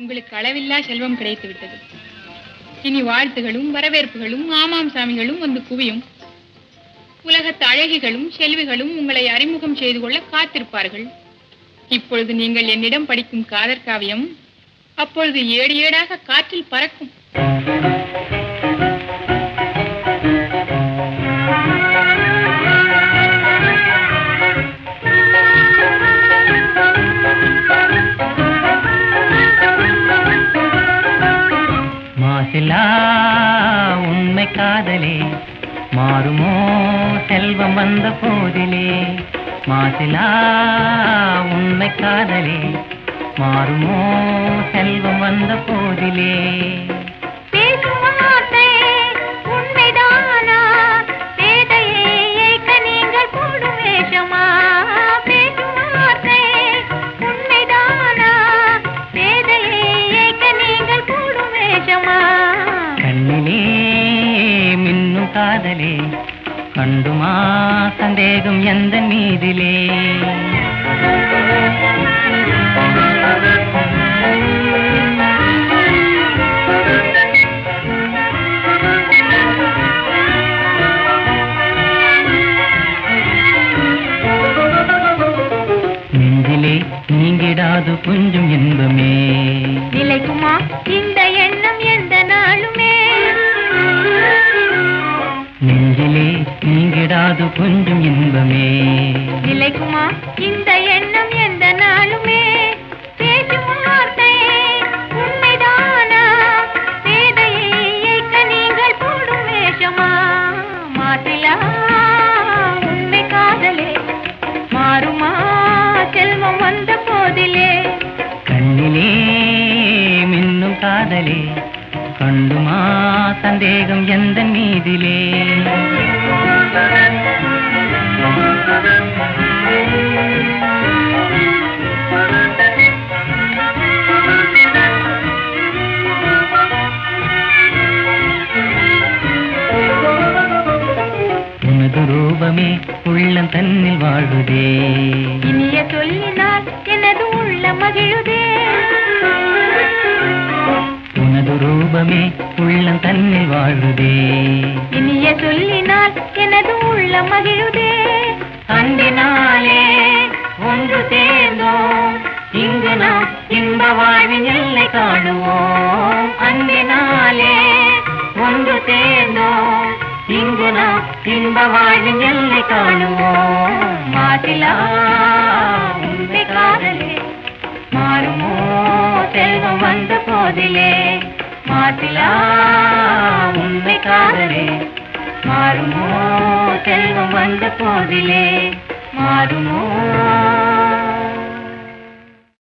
உங்களுக்கு அளவில்லா செல்வம் கிடைத்து விட்டது. இனி வாழ்த்துகளும் வரவேற்புகளும் ஆமாம் சாமிகளும் வந்து குவியும். உலகத்து அழகிகளும் செல்விகளும் உங்களை அறிமுகம் செய்து கொள்ள காத்திருப்பார்கள். இப்பொழுது நீங்கள் என்னிடம் படிக்கும் காதற் காவியம் அப்பொழுது ஏடு ஏடாக காற்றில் பறக்கும். மாசிலா உண்மை காதலே மாறுமோ செல்வம் வந்த போதிலே. மாசிலா உண்மை காதலே மாறுமோ செல்வம் வந்த போதிலே. கண்ணிலே மின்னும் காதலே கண்டுமா சந்தேகம் எந்த மீதிலே. நெஞ்சிலே நீங்கிடாது கொஞ்சம் இன்பமே. நிலைக்குமா இந்த எண்ணம் எந்த நாளுமே. நெஞ்சிலே நீங்கிடாது கொஞ்சம் இன்பமே. நிலைக்குமா இந்த எண்ணம் எந்த நாளுமே. பேசும் வார்த்தை உண்மைதானா வேதையை ஏற்க நீங்கள் போடும் வேஷமா. மாசிலா உண்மை காதலே மாறுமா செல்வம் வந்த போதிலே. கண்ணிலே மின்னும் காதலே கண்டுமா சந்தேகம் எந்த மீதிலே. உனது ரூபமே உள்ளம் தன்னில் வாழுதே. இனிய சொல்லினால் எனது உள்ள மகிழுதே. உனது ரூபமே உள்ளம் தன்னில் வாழுதே. இனிய சொல்லினால் எனது உள்ள மகிழுதே. அன்பினாலே ஒன்று சேர்ந்தோம் இங்கு நாம் இன்ப வாழ்வின் எல்லை காணுவோம். அன்பினாலே ஒன்று சேர்ந்தோம் இங்கு நாம் இன்ப வாழ்வின் எல்லை காணுவோம். மாசிலா உண்மை காதலே மாறுமோ செல்வம் வந்த போதிலே. மாசிலா உண்மை காதலே மாறுமோ செல்வம் வந்த போதிலே. மாறுமோ